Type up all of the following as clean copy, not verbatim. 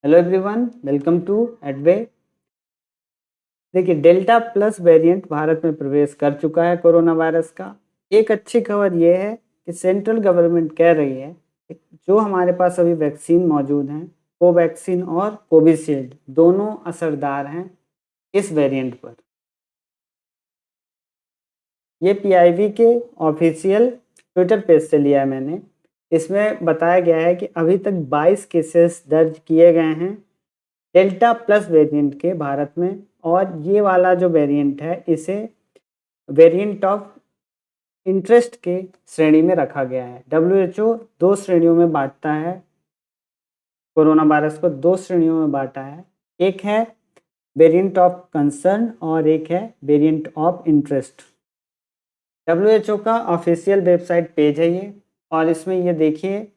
Hello everyone, welcome to एडवे। देखिए, delta plus variant Bharat में प्रवेश कर चुका है कोरोना वायरस का। एक अच्छी खबर ये है कि सेंट्रल गवर्नमेंट कह रही है कि जो हमारे पास अभी वैक्सीन मौजूद हैं, कोवैक्सीन और कोविशील्ड, दोनों असरदार हैं इस वेरिएंट पर। ये पीआईबी के ऑफिशियल ट्विटर पेज से लिया है मैंने। इसमें बताया गया है कि अभी तक 22 केसेस दर्ज किए गए हैं डेल्टा प्लस वेरिएंट के भारत में, और ये वाला जो वेरिएंट है इसे वेरिएंट ऑफ इंटरेस्ट के श्रेणी में रखा गया है। डब्ल्यूएचओ दो श्रेणियों में बांटता है, कोरोना वायरस को दो श्रेणियों में बांटा है। एक है वेरिएंट ऑफ कंसर्न और एक है वेरिएंट ऑफ इंटरेस्ट। डब्ल्यूएचओ का ऑफिशियल वेबसाइट पेज है ये, और इसमें ये देखिए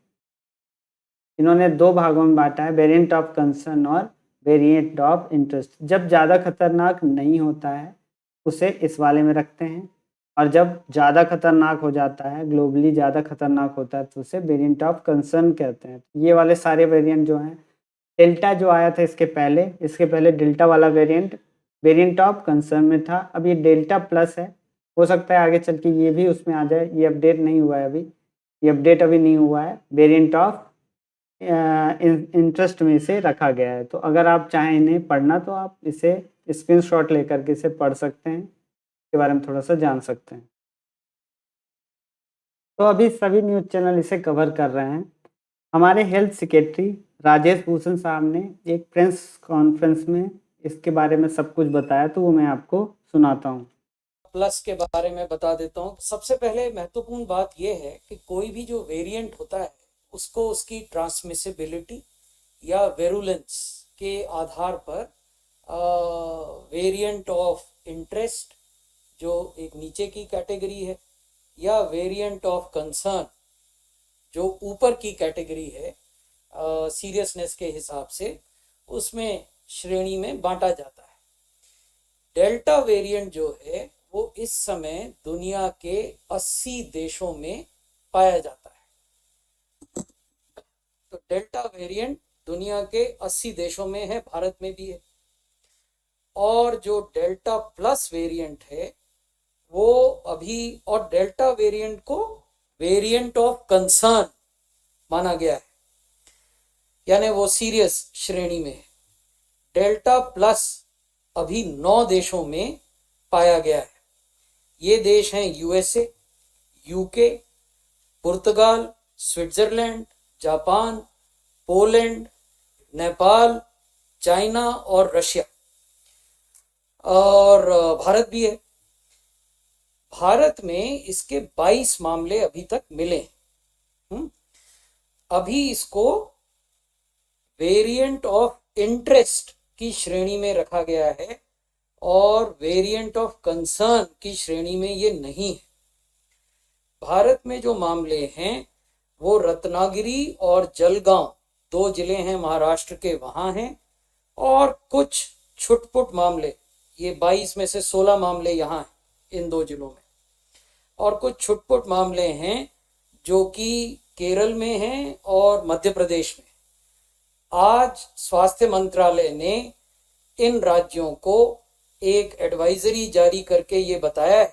इन्होंने दो भागों में बांटा है, वेरिएंट ऑफ कंसर्न और वेरिएंट ऑफ इंटरेस्ट। जब ज़्यादा खतरनाक नहीं होता है उसे इस वाले में रखते हैं, और जब ज़्यादा खतरनाक हो जाता है, ग्लोबली ज़्यादा खतरनाक होता है, तो उसे वेरिएंट ऑफ कंसर्न कहते हैं। ये वाले सारे वेरिएंट जो हैं, डेल्टा जो आया था इसके पहले डेल्टा वाला वेरिएंट वेरिएंट ऑफ कंसर्न में था। अब ये डेल्टा प्लस है, हो सकता है आगे चल के ये भी उसमें आ जाए। ये अपडेट नहीं हुआ है अभी, ये अपडेट अभी नहीं हुआ है। वेरिएंट ऑफ इंटरेस्ट में इसे रखा गया है। तो अगर आप चाहें इन्हें पढ़ना तो आप इसे स्क्रीनशॉट लेकर के इसे पढ़ सकते हैं, इसके बारे में थोड़ा सा जान सकते हैं। तो अभी सभी न्यूज़ चैनल इसे कवर कर रहे हैं। हमारे हेल्थ सेक्रेटरी राजेश भूषण साहब ने एक प्रेस कॉन्फ्रेंस में इसके बारे में सब कुछ बताया, तो वो मैं आपको सुनाता हूँ। प्लस के बारे में बता देता हूँ। सबसे पहले महत्वपूर्ण बात यह है कि कोई भी जो वेरिएंट होता है उसको उसकी ट्रांसमिसिबिलिटी या वेरुलेंस के आधार पर वेरिएंट ऑफ इंटरेस्ट जो एक नीचे की कैटेगरी है, या वेरिएंट ऑफ कंसर्न जो ऊपर की कैटेगरी है सीरियसनेस के हिसाब से, उसमें श्रेणी में बांटा जाता है। डेल्टा वेरिएंट जो है वो इस समय दुनिया के 80 देशों में पाया जाता है। तो डेल्टा वेरिएंट दुनिया के 80 देशों में है, भारत में भी है। और जो डेल्टा प्लस वेरिएंट है वो अभी, और डेल्टा वेरिएंट को वेरिएंट ऑफ कंसर्न माना गया है, यानी वो सीरियस श्रेणी में है। डेल्टा प्लस अभी 9 देशों में पाया गया है। ये देश हैं USA, UK, Portugal, Switzerland, Japan, Poland, Nepal, China और रशिया, और भारत भी है। भारत में इसके 22 मामले अभी तक मिले हैं। अभी इसको वेरिएंट ऑफ इंटरेस्ट की श्रेणी में रखा गया है, और वेरिएंट ऑफ कंसर्न की श्रेणी में ये नहीं है। भारत में जो मामले हैं वो रत्नागिरी और जलगांव, दो जिले हैं महाराष्ट्र के, वहां हैं। और कुछ छुटपुट मामले, ये 22 में से 16 मामले यहाँ हैं इन दो जिलों में, और कुछ छुटपुट मामले हैं जो कि केरल में हैं और मध्य प्रदेश में। आज स्वास्थ्य मंत्रालय ने इन राज्यों को एक एडवाइजरी जारी करके ये बताया है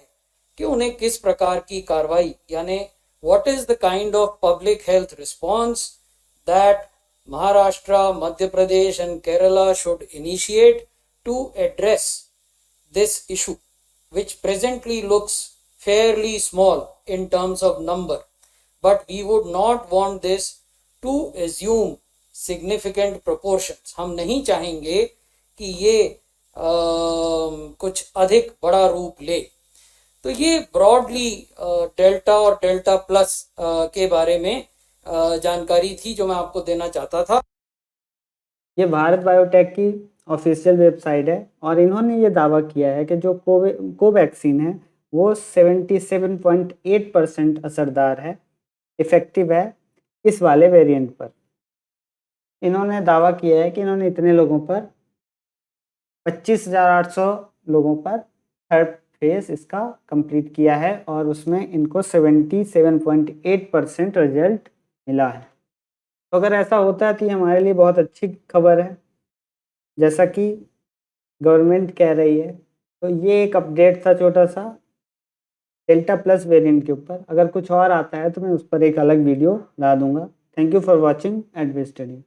कि उन्हें किस प्रकार की कार्रवाई, यानी what is the kind of public health response that Maharashtra, Madhya Pradesh and Kerala should initiate to address this issue, which presently looks fairly small in terms of number, but we would not want this to assume significant proportions. हम नहीं चाहेंगे कि ये कुछ अधिक बड़ा रूप ले। तो ये ब्रॉडली डेल्टा और डेल्टा प्लस के बारे में जानकारी थी जो मैं आपको देना चाहता था। ये भारत बायोटेक की ऑफिशियल वेबसाइट है, और इन्होंने ये दावा किया है कि जो कोवैक्सीन है वो 77.8% असरदार है, इफ़ेक्टिव है इस वाले वेरिएंट पर। इन्होंने दावा किया है कि इन्होंने इतने लोगों पर 25,800 लोगों पर थर्ड फेज इसका कंप्लीट किया है, और उसमें इनको 77.8% रिजल्ट मिला है। तो अगर ऐसा होता है तो ये हमारे लिए बहुत अच्छी खबर है, जैसा कि गवर्नमेंट कह रही है। तो ये एक अपडेट था छोटा सा डेल्टा प्लस वेरिएंट के ऊपर। अगर कुछ और आता है तो मैं उस पर एक अलग वीडियो ला दूंगा। Thank you for watching Advi study.